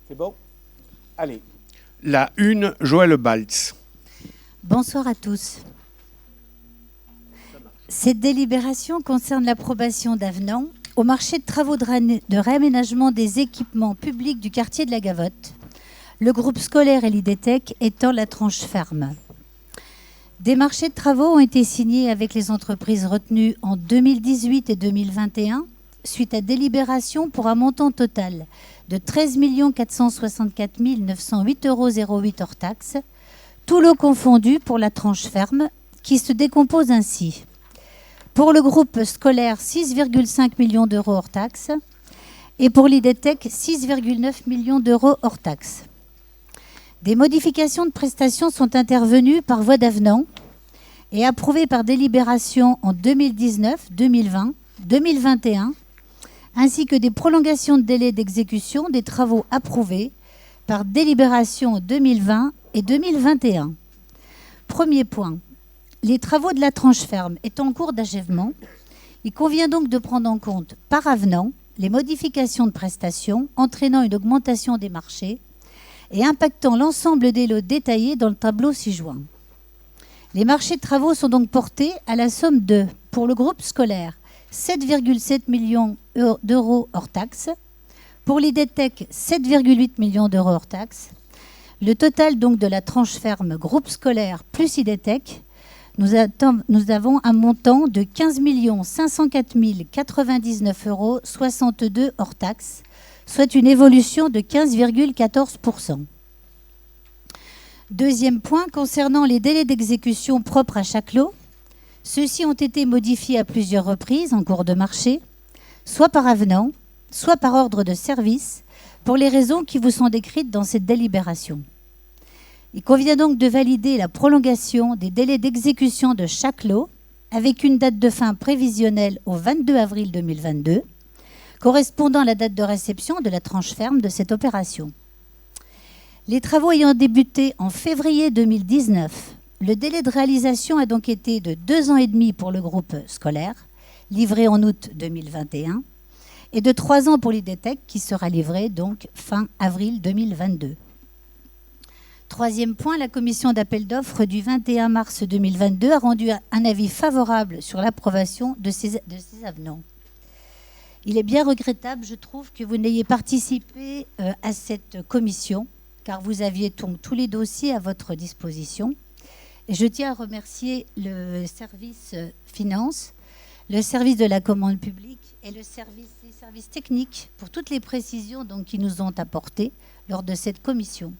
C'est bon? Allez. La une, Joël Baltz. Bonsoir à tous. Cette délibération concerne l'approbation d'avenants au marché de travaux de réaménagement des équipements publics du quartier de la Gavotte, le groupe scolaire et l'IDETEC étant la tranche ferme. Des marchés de travaux ont été signés avec les entreprises retenues en 2018 et 2021 suite à délibération pour un montant total de 13 464 908,08 € hors taxes, tout lot confondu pour la tranche ferme qui se décompose ainsi. Pour le groupe scolaire, 6,5 millions d'euros hors taxes et pour l'IDETEC, 6,9 millions d'euros hors taxes. Des modifications de prestations sont intervenues par voie d'avenant et approuvées par délibération en 2019, 2020, 2021, ainsi que des prolongations de délai d'exécution des travaux approuvés par délibération en 2020 et 2021. Premier point, les travaux de la tranche ferme étant en cours d'achèvement, il convient donc de prendre en compte par avenant les modifications de prestations entraînant une augmentation des marchés et impactant l'ensemble des lots détaillés dans le tableau ci-joint. Les marchés de travaux sont donc portés à la somme de, pour le groupe scolaire, 7,7 millions d'euros hors taxes, pour l'IDETEC, 7,8 millions d'euros hors taxes. Le total donc de la tranche ferme groupe scolaire plus IDETEC, nous avons un montant de 15 504 099,62 € hors taxes, soit une évolution de 15,14%. Deuxième point, concernant les délais d'exécution propres à chaque lot, ceux-ci ont été modifiés à plusieurs reprises en cours de marché, soit par avenant, soit par ordre de service, pour les raisons qui vous sont décrites dans cette délibération. Il convient donc de valider la prolongation des délais d'exécution de chaque lot, avec une date de fin prévisionnelle au 22 avril 2022, correspondant à la date de réception de la tranche ferme de cette opération. Les travaux ayant débuté en février 2019, le délai de réalisation a donc été de 2 ans et demi pour le groupe scolaire, livré en août 2021, et de 3 ans pour l'IDETEC, qui sera livré donc fin avril 2022. Troisième point, la commission d'appel d'offres du 21 mars 2022 a rendu un avis favorable sur l'approbation de ces avenants. Il est bien regrettable, je trouve, que vous n'ayez participé à cette commission, car vous aviez donc tous les dossiers à votre disposition. Et je tiens à remercier le service finance, le service de la commande publique et les services techniques pour toutes les précisions donc, qu'ils nous ont apportées lors de cette commission.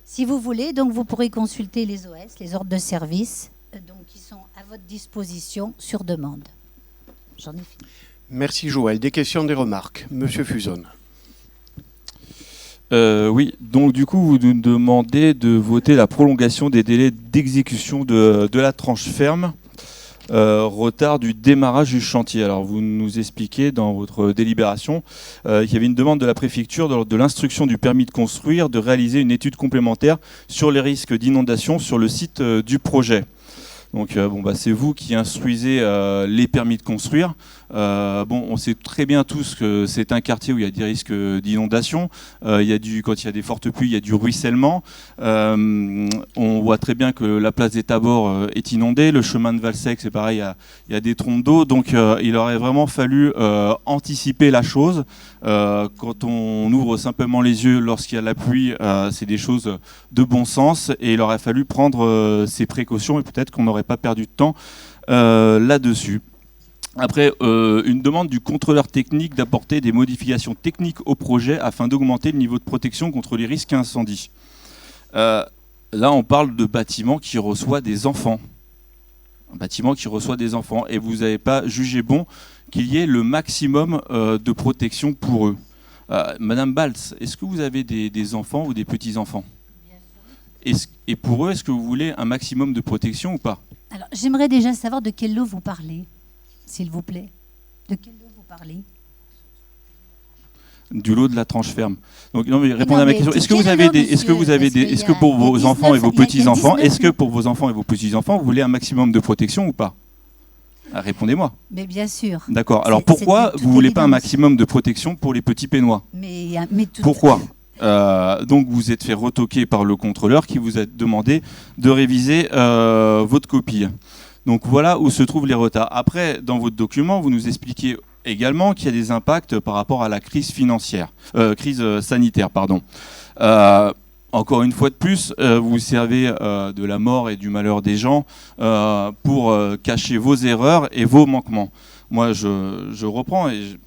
Si vous voulez, donc, vous pourrez consulter les OS, les ordres de service, donc, qui sont à votre disposition sur demande. J'en ai fini. Merci Joël. Des questions, des remarques? Monsieur Fuzon. Oui, donc du coup, vous nous demandez de voter la prolongation des délais d'exécution de la tranche ferme, retard du démarrage du chantier. Alors, vous nous expliquez dans votre délibération qu'il y avait une demande de la préfecture lors de l'instruction du permis de construire de réaliser une étude complémentaire sur les risques d'inondation sur le site du projet. Donc, c'est vous qui instruisez les permis de construire. On sait très bien tous que c'est un quartier où il y a des risques d'inondation. Quand il y a des fortes pluies, il y a du ruissellement. On voit très bien que la place des Tabords est inondée. Le chemin de Valsec, c'est pareil, il y a des trompes d'eau. Donc, il aurait vraiment fallu anticiper la chose. Quand on ouvre simplement les yeux lorsqu'il y a la pluie, c'est des choses de bon sens. Et il aurait fallu prendre ces précautions et peut-être qu'on n'aurait pas perdu de temps là-dessus. Après, une demande du contrôleur technique d'apporter des modifications techniques au projet afin d'augmenter le niveau de protection contre les risques incendie. Là, on parle de bâtiments qui reçoit des enfants. Un bâtiment qui reçoit des enfants. Et vous n'avez pas jugé bon qu'il y ait le maximum de protection pour eux. Madame Baltz, est-ce que vous avez des enfants ou des petits-enfants ? Et pour eux, est-ce que vous voulez un maximum de protection ou pas ? Alors, j'aimerais déjà savoir de quel lot vous parlez, s'il vous plaît. De quel lot vous parlez ? Du lot de la tranche ferme. Donc, non, mais répondez à ma question. Est-ce que pour vos enfants et vos petits-enfants, vous voulez un maximum de protection ou pas ? Répondez-moi. Mais bien sûr. D'accord. Alors pourquoi vous ne voulez pas un maximum de protection pour les petits Pénois ? Mais pourquoi ? Donc vous êtes fait retoquer par le contrôleur qui vous a demandé de réviser votre copie. Donc voilà où se trouvent les retards. Après, dans votre document, vous nous expliquez également qu'il y a des impacts par rapport à la crise sanitaire. Encore une fois de plus, vous vous servez de la mort et du malheur des gens pour cacher vos erreurs et vos manquements. Moi, je reprends, et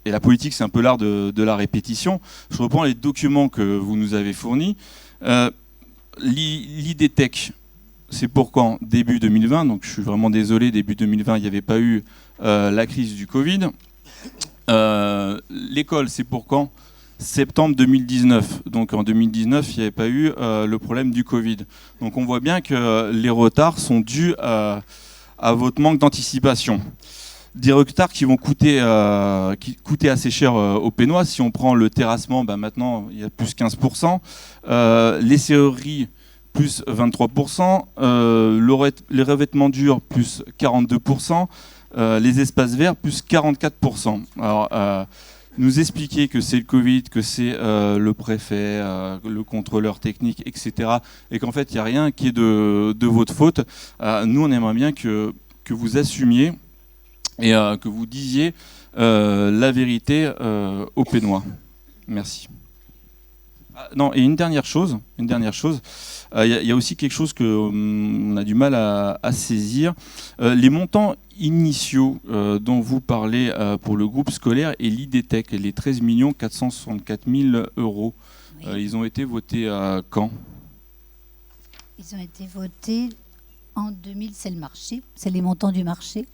la politique, c'est un peu l'art de la répétition. Je reprends les documents que vous nous avez fournis. L'IDTech, c'est pour quand? Début 2020, donc je suis vraiment désolé, début 2020, il n'y avait pas eu la crise du Covid. L'école, c'est pour quand? Septembre 2019. Donc en 2019, il n'y avait pas eu le problème du Covid. Donc on voit bien que les retards sont dus à votre manque d'anticipation. Des retards qui vont coûter assez cher aux Pénois. Si on prend le terrassement, maintenant il y a plus 15%. Les serrureries, plus 23%. Les revêtements durs, plus 42%. Les espaces verts, plus 44%. Alors, nous expliquer que c'est le Covid, que c'est le préfet, le contrôleur technique, etc. Et qu'en fait, il n'y a rien qui est de votre faute. Nous, on aimerait bien que vous assumiez et que vous disiez la vérité aux Pénois. Merci. Non, et une dernière chose. Il y a aussi quelque chose qu'on a du mal à saisir. Les montants initiaux dont vous parlez pour le groupe scolaire et l'IDTech, les 13 464 000 euros, oui. Ils ont été votés quand? Ils ont été votés en 2000, c'est le marché, c'est les montants du marché,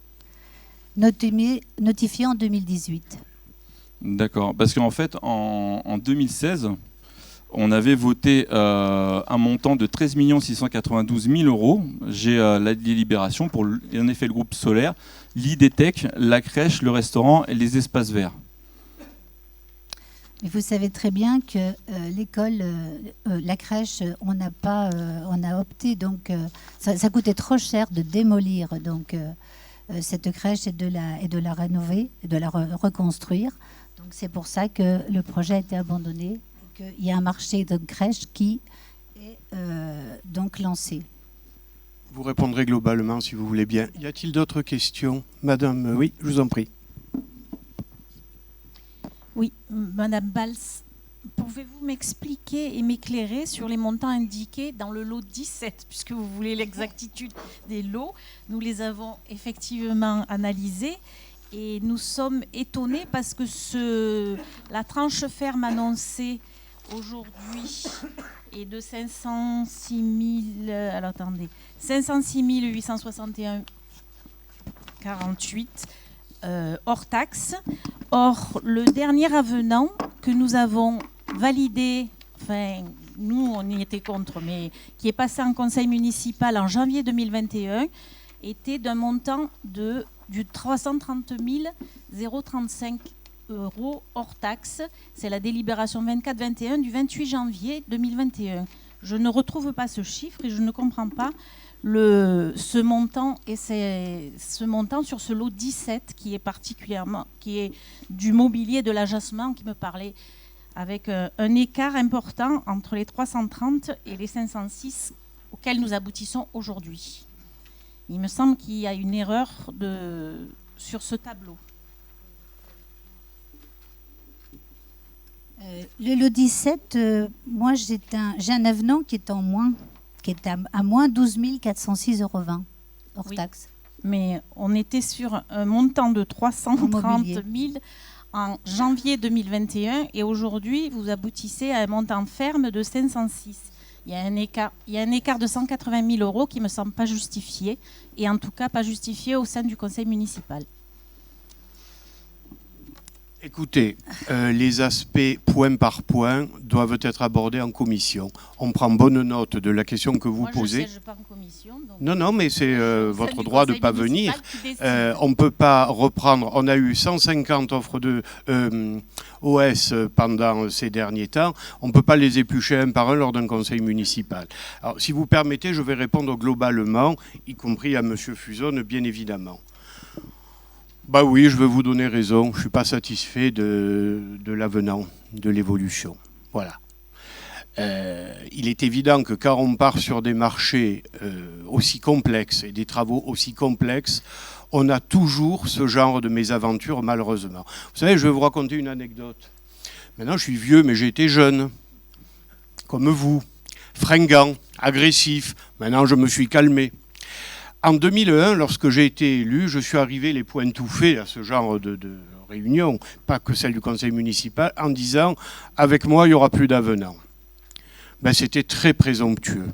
notifiés en 2018. D'accord, parce qu'en fait, en 2016... on avait voté un montant de 13 692 000 euros. J'ai la délibération pour, en effet, le groupe solaire, l'IDTech, la crèche, le restaurant et les espaces verts. Mais vous savez très bien que l'école, la crèche, on a opté, donc ça coûtait trop cher de démolir donc, cette crèche et de la rénover, de la reconstruire. Donc c'est pour ça que le projet a été abandonné. Il y a un marché de crèche qui est donc lancé. Vous répondrez globalement si vous voulez bien. Y a-t-il d'autres questions? Madame, oui, je vous en prie. Oui, Madame Bals, pouvez-vous m'expliquer et m'éclairer sur les montants indiqués dans le lot 17, puisque vous voulez l'exactitude des lots? Nous les avons effectivement analysés. Et nous sommes étonnés parce que la tranche ferme annoncée aujourd'hui est de 506 861,48 hors taxe. Or, le dernier avenant que nous avons validé, enfin, nous on y était contre, mais qui est passé en conseil municipal en janvier 2021, était d'un montant du 330 035 euros hors taxe. C'est la délibération 24-21 du 28 janvier 2021. Je ne retrouve pas ce chiffre et je ne comprends pas ce montant sur ce lot 17 qui est du mobilier de l'agencement qui me parlait, avec un écart important entre les 330 et les 506 auxquels nous aboutissons aujourd'hui. Il me semble qu'il y a une erreur sur ce tableau. Le lot 17, moi j'ai un avenant qui est en moins, qui est à moins 12 406,20 € hors taxe. Mais on était sur un montant de 330 000 en janvier 2021 et aujourd'hui vous aboutissez à un montant ferme de 506. Il y a un écart de 180 000 € qui ne me semble pas justifié, et en tout cas pas justifié au sein du conseil municipal. Écoutez, les aspects point par point doivent être abordés en commission. On prend bonne note de la question que vous posez. Je ne siège pas en commission. Donc non, mais c'est votre droit de ne pas venir. On ne peut pas reprendre. On a eu 150 offres de OS pendant ces derniers temps. On ne peut pas les éplucher un par un lors d'un conseil municipal. Alors, si vous permettez, je vais répondre globalement, y compris à M. Fusone, bien évidemment. Bah oui, je vais vous donner raison. Je ne suis pas satisfait de l'avenant, de l'évolution. Voilà. Il est évident que quand on part sur des marchés aussi complexes et des travaux aussi complexes, on a toujours ce genre de mésaventures, malheureusement. Vous savez, je vais vous raconter une anecdote. Maintenant, je suis vieux, mais j'ai été jeune, comme vous, fringant, agressif. Maintenant, je me suis calmé. En 2001, lorsque j'ai été élu, je suis arrivé les poings tout faits à ce genre de réunion, pas que celle du conseil municipal, en disant « avec moi, il n'y aura plus d'avenant ». Ben, c'était très présomptueux.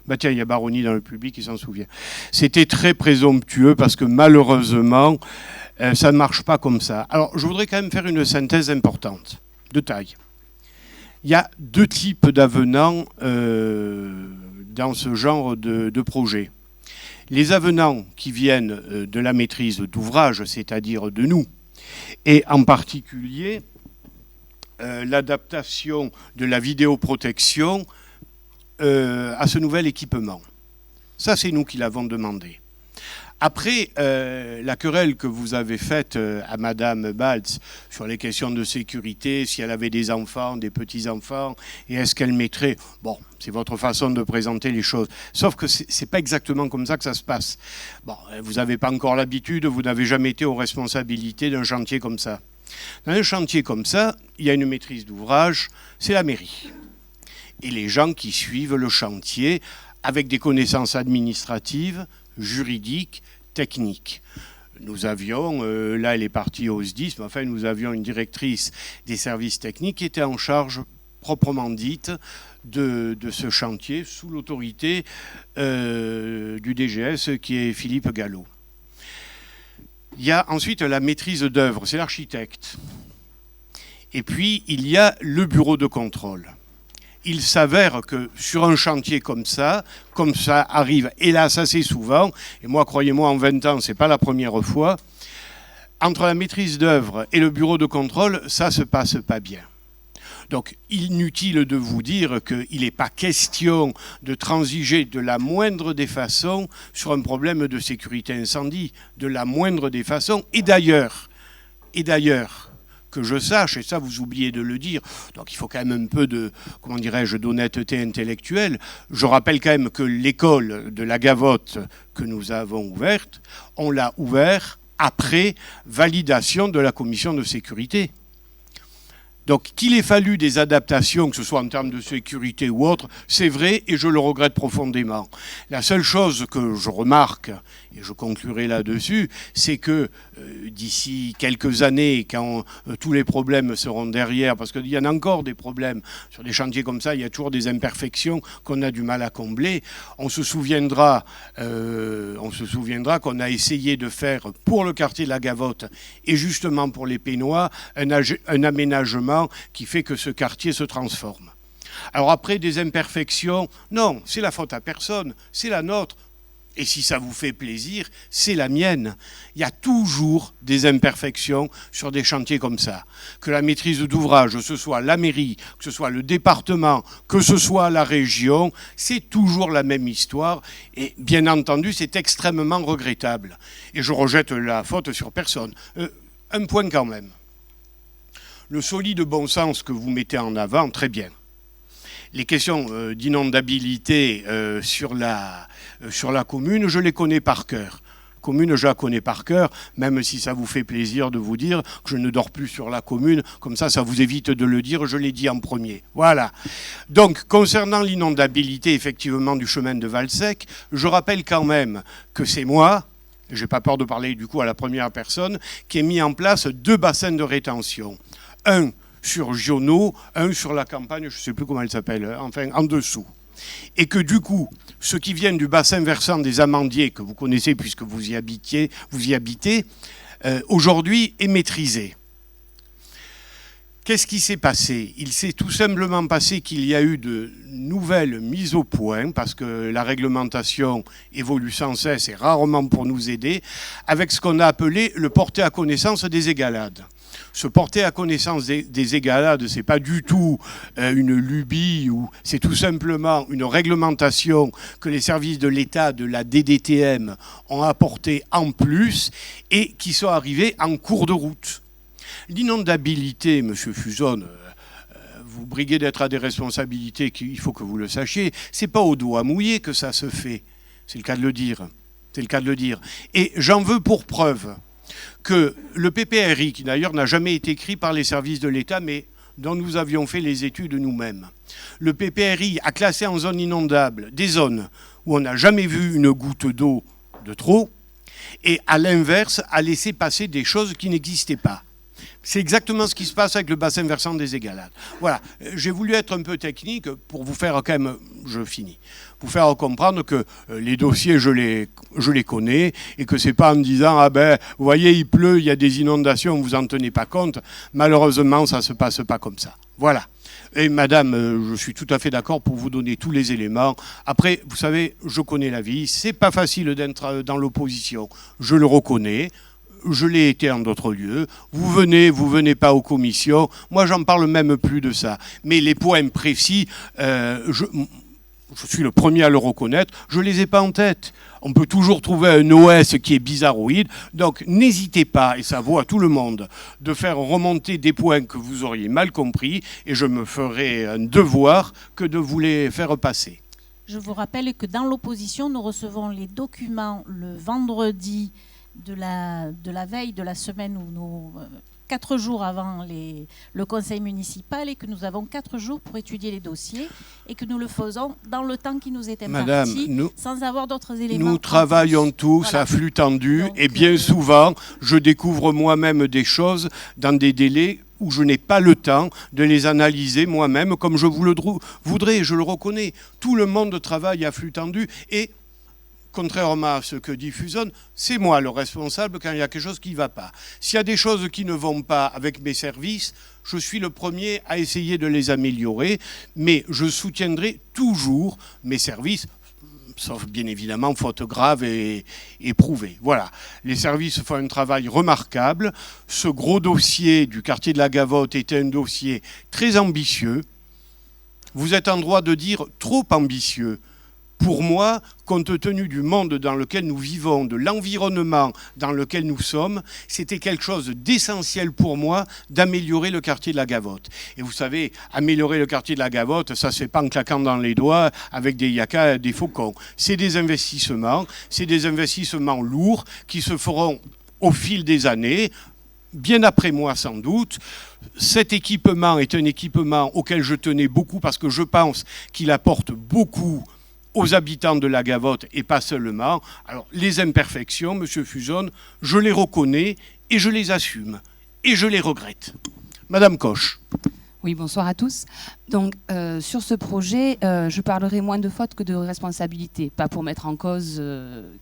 Ben, tiens, il y a Baroni dans le public qui s'en souvient. C'était très présomptueux parce que malheureusement, ça ne marche pas comme ça. Alors, je voudrais quand même faire une synthèse importante, de taille. Il y a deux types d'avenants dans ce genre de projet. Les avenants qui viennent de la maîtrise d'ouvrage, c'est-à-dire de nous, et en particulier l'adaptation de la vidéoprotection à ce nouvel équipement. Ça, c'est nous qui l'avons demandé. Après, la querelle que vous avez faite à Madame Baltz sur les questions de sécurité, si elle avait des enfants, des petits-enfants, et est-ce qu'elle mettrait... Bon, c'est votre façon de présenter les choses. Sauf que c'est pas exactement comme ça que ça se passe. Bon, vous n'avez pas encore l'habitude, vous n'avez jamais été aux responsabilités d'un chantier comme ça. Dans un chantier comme ça, il y a une maîtrise d'ouvrage, c'est la mairie. Et les gens qui suivent le chantier avec des connaissances administratives, juridiques, techniques. Nous avions, là elle est partie au SDIS, mais enfin nous avions une directrice des services techniques qui était en charge proprement dite de ce chantier sous l'autorité du DGS qui est Philippe Gallo. Il y a ensuite la maîtrise d'œuvre, c'est l'architecte. Et puis il y a le bureau de contrôle. Il s'avère que sur un chantier comme ça arrive, hélas assez souvent, et moi, croyez-moi, en 20 ans, ce n'est pas la première fois, entre la maîtrise d'œuvre et le bureau de contrôle, ça ne se passe pas bien. Donc, inutile de vous dire qu'il n'est pas question de transiger de la moindre des façons sur un problème de sécurité incendie, de la moindre des façons. Et d'ailleurs, que je sache, et ça vous oubliez de le dire, donc il faut quand même un peu de, comment dirais-je, d'honnêteté intellectuelle. Je rappelle quand même que l'école de la Gavotte que nous avons ouverte, on l'a ouverte après validation de la commission de sécurité. Donc qu'il ait fallu des adaptations, que ce soit en termes de sécurité ou autre, c'est vrai et je le regrette profondément. La seule chose que je remarque, et je conclurai là-dessus, c'est que d'ici quelques années, quand tous les problèmes seront derrière, parce qu'il y en a encore des problèmes sur des chantiers comme ça, il y a toujours des imperfections qu'on a du mal à combler, on se souviendra qu'on a essayé de faire pour le quartier de la Gavotte et justement pour les Pénois un aménagement qui fait que ce quartier se transforme. Alors après, des imperfections, non, c'est la faute à personne, c'est la nôtre. Et si ça vous fait plaisir, c'est la mienne. Il y a toujours des imperfections sur des chantiers comme ça. Que la maîtrise d'ouvrage, que ce soit la mairie, que ce soit le département, que ce soit la région, c'est toujours la même histoire. Et bien entendu, c'est extrêmement regrettable. Et je rejette la faute sur personne. Un point quand même. Le solide bon sens que vous mettez en avant, très bien. Les questions d'inondabilité sur la commune, je les connais par cœur. Commune, je la connais par cœur, même si ça vous fait plaisir de vous dire que je ne dors plus sur la commune. Comme ça vous évite de le dire, je l'ai dit en premier. Voilà. Donc, concernant l'inondabilité, effectivement, du chemin de Valsec, je rappelle quand même que c'est moi, je n'ai pas peur de parler du coup à la première personne, qui ai mis en place 2 bassins de rétention. Un sur Giono, un sur la campagne, je ne sais plus comment elle s'appelle, enfin en dessous. Et que du coup, ceux qui viennent du bassin versant des Amandiers, que vous connaissez puisque vous y habitez, aujourd'hui est maîtrisé. Qu'est-ce qui s'est passé? Il s'est tout simplement passé qu'il y a eu de nouvelles mises au point, parce que la réglementation évolue sans cesse et rarement pour nous aider, avec ce qu'on a appelé le porter à connaissance des égalades. Se porter à connaissance des égalades, ce n'est pas du tout une lubie, ou c'est tout simplement une réglementation que les services de l'État, de la DDTM, ont apportée en plus et qui sont arrivés en cours de route. L'inondabilité, M. Fuzon, vous briguez d'être à des responsabilités, il faut que vous le sachiez. C'est pas au doigt mouillé que ça se fait. C'est le cas de le dire. C'est le cas de le dire. Et j'en veux pour preuve que le PPRI, qui d'ailleurs n'a jamais été écrit par les services de l'État, mais dont nous avions fait les études nous-mêmes, le PPRI a classé en zone inondable des zones où on n'a jamais vu une goutte d'eau de trop, et à l'inverse, a laissé passer des choses qui n'existaient pas. C'est exactement ce qui se passe avec le bassin versant des Égalades. Voilà, j'ai voulu être un peu technique pour vous faire quand même, je finis, vous faire comprendre que les dossiers, je les connais, et que c'est pas en me disant, ah ben, vous voyez, il pleut, il y a des inondations, vous en tenez pas compte. Malheureusement, ça se passe pas comme ça. Voilà. Et madame, je suis tout à fait d'accord pour vous donner tous les éléments. Après, vous savez, je connais la vie, c'est pas facile d'être dans l'opposition, je le reconnais. Je l'ai été en d'autres lieux. Vous venez pas aux commissions. Moi, j'en parle même plus de ça. Mais les points précis, je suis le premier à le reconnaître, je les ai pas en tête. On peut toujours trouver un OS qui est bizarroïde. Donc, n'hésitez pas, et ça vaut à tout le monde, de faire remonter des points que vous auriez mal compris, et je me ferai un devoir que de vous les faire passer. Je vous rappelle que dans l'opposition, nous recevons les documents le vendredi de la veille de la semaine où nous 4 jours avant le conseil municipal, et que nous avons 4 jours pour étudier les dossiers, et que nous le faisons dans le temps qui nous est imparti, sans avoir d'autres éléments. Nous travaillons tous voilà. À flux tendu. Donc, et bien souvent, je découvre moi-même des choses dans des délais où je n'ai pas le temps de les analyser moi-même comme je vous le voudrais, je le reconnais. Tout le monde travaille à flux tendu, et contrairement à ce que dit Fuson, c'est moi le responsable quand il y a quelque chose qui ne va pas. S'il y a des choses qui ne vont pas avec mes services, je suis le premier à essayer de les améliorer, mais je soutiendrai toujours mes services, sauf bien évidemment faute grave et éprouvée. Voilà, les services font un travail remarquable. Ce gros dossier du quartier de la Gavotte était un dossier très ambitieux. Vous êtes en droit de dire trop ambitieux. Pour moi, compte tenu du monde dans lequel nous vivons, de l'environnement dans lequel nous sommes, c'était quelque chose d'essentiel pour moi d'améliorer le quartier de la Gavotte. Et vous savez, améliorer le quartier de la Gavotte, ça ne se fait pas en claquant dans les doigts avec des yakas et des faucons. C'est des investissements lourds qui se feront au fil des années, bien après moi sans doute. Cet équipement est un équipement auquel je tenais beaucoup parce que je pense qu'il apporte beaucoup aux habitants de la Gavotte et pas seulement. Alors, les imperfections, M. Fuson, je les reconnais et je les assume et je les regrette. Madame Coche. Oui, bonsoir à tous. Donc, sur ce projet, je parlerai moins de fautes que de responsabilités. Pas pour mettre en cause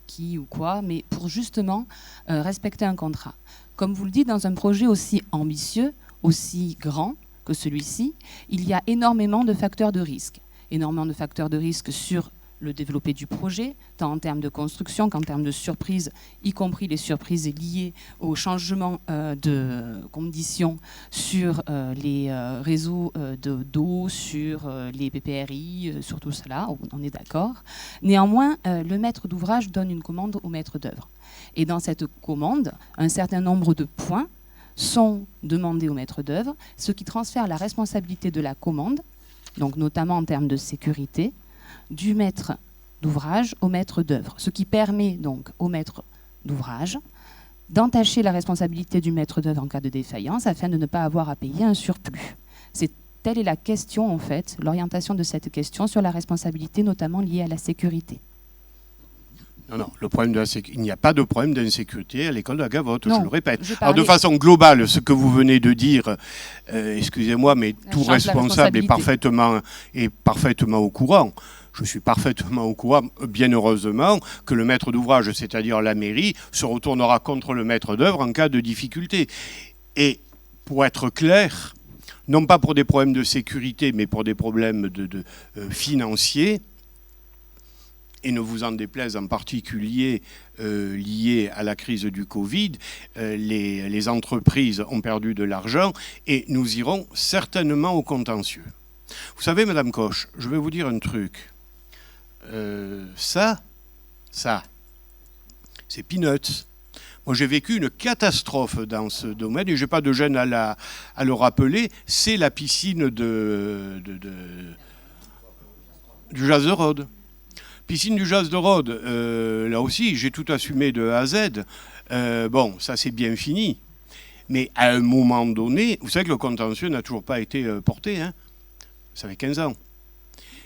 qui ou quoi, mais pour justement respecter un contrat. Comme vous le dites, dans un projet aussi ambitieux, aussi grand que celui-ci, il y a énormément de facteurs de risque. Énormément de facteurs de risque sur le développé du projet, tant en termes de construction qu'en termes de surprises, y compris les surprises liées au changement de conditions sur les réseaux d'eau, sur les PPRI, sur tout cela, on est d'accord. Néanmoins, le maître d'ouvrage donne une commande au maître d'œuvre. Et dans cette commande, un certain nombre de points sont demandés au maître d'œuvre, ce qui transfère la responsabilité de la commande, donc notamment en termes de sécurité, du maître d'ouvrage au maître d'œuvre, ce qui permet donc au maître d'ouvrage d'entacher la responsabilité du maître d'œuvre en cas de défaillance afin de ne pas avoir à payer un surplus. Telle est la question en fait, l'orientation de cette question sur la responsabilité notamment liée à la sécurité. Non, il n'y a pas de problème d'insécurité à l'école de la Gavotte, je le répète. Alors, de façon globale, ce que vous venez de dire, excusez-moi, mais tout responsable est parfaitement au courant. Je suis parfaitement au courant, bien heureusement, que le maître d'ouvrage, c'est-à-dire la mairie, se retournera contre le maître d'œuvre en cas de difficulté. Et pour être clair, non pas pour des problèmes de sécurité, mais pour des problèmes financiers, et ne vous en déplaise en particulier liés à la crise du Covid, les entreprises ont perdu de l'argent et nous irons certainement au contentieux. Vous savez, Madame Coche, je vais vous dire un truc. Ça, c'est peanuts Moi, j'ai vécu une catastrophe dans ce domaine et je n'ai pas de gêne à le rappeler. C'est la piscine du Jas de Rhodes. Piscine du Jas de Rhodes, là aussi, j'ai tout assumé de A à Z. Bon, ça c'est bien fini. Mais à un moment donné, vous savez que le contentieux n'a toujours pas été porté. Hein, ça fait 15 ans.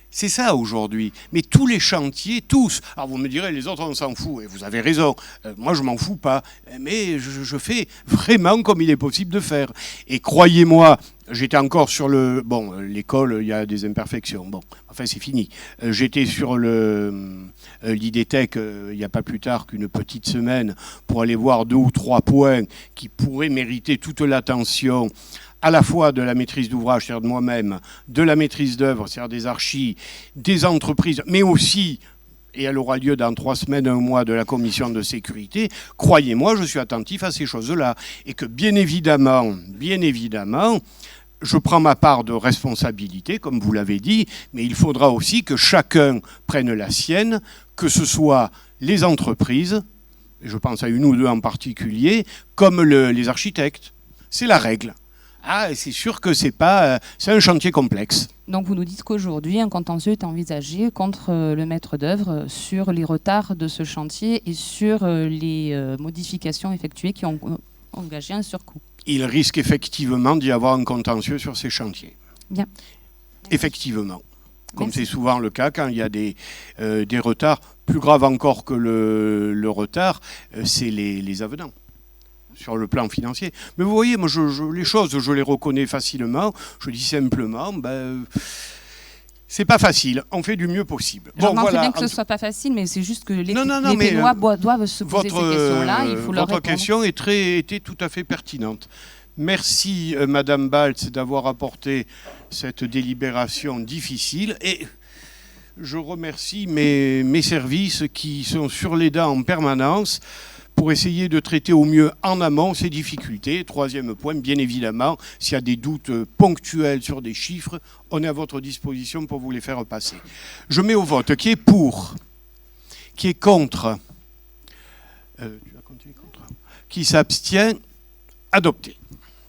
C'est ça aujourd'hui. Mais tous les chantiers, tous. Alors vous me direz, les autres, on s'en fout. Et vous avez raison. Moi, je m'en fous pas. Mais je fais vraiment comme il est possible de faire. Et croyez-moi, j'étais encore sur le... Bon, l'école, il y a des imperfections. Bon, enfin, c'est fini. J'étais sur l'IDTech il n'y a pas plus tard qu'une petite semaine pour aller voir 2 ou 3 points qui pourraient mériter toute l'attention à la fois de la maîtrise d'ouvrage, c'est-à-dire de moi-même, de la maîtrise d'œuvre, c'est-à-dire des archis, des entreprises, mais aussi, et elle aura lieu dans 3 semaines, 1 mois, de la commission de sécurité. Croyez-moi, je suis attentif à ces choses-là. Et que bien évidemment, je prends ma part de responsabilité, comme vous l'avez dit, mais il faudra aussi que chacun prenne la sienne, que ce soit les entreprises, et je pense à 1 ou 2 en particulier, comme les architectes. C'est la règle. Ah, c'est sûr que c'est un chantier complexe. Donc vous nous dites qu'aujourd'hui, un contentieux est envisagé contre le maître d'œuvre sur les retards de ce chantier et sur les modifications effectuées qui ont engagé un surcoût. Il risque effectivement d'y avoir un contentieux sur ces chantiers. Bien. Effectivement. Comme Merci. c'est souvent le cas quand il y a des retards. Plus grave encore que le retard, c'est les avenants sur le plan financier. Mais vous voyez, moi, les choses, je les reconnais facilement. Je dis simplement, c'est pas facile. On fait du mieux possible. J'entends très bien que ce ne soit pas facile, mais c'est juste que les Pénois doivent se poser ces questions-là. Il faut leur répondre. Votre question était tout à fait pertinente. Merci, Madame Baltz, d'avoir apporté cette délibération difficile. Et je remercie mes services qui sont sur les dents en permanence pour essayer de traiter au mieux en amont ces difficultés. 3e point, bien évidemment, s'il y a des doutes ponctuels sur des chiffres, on est à votre disposition pour vous les faire passer. Je mets au vote qui est pour, qui est contre, qui s'abstient, adopté.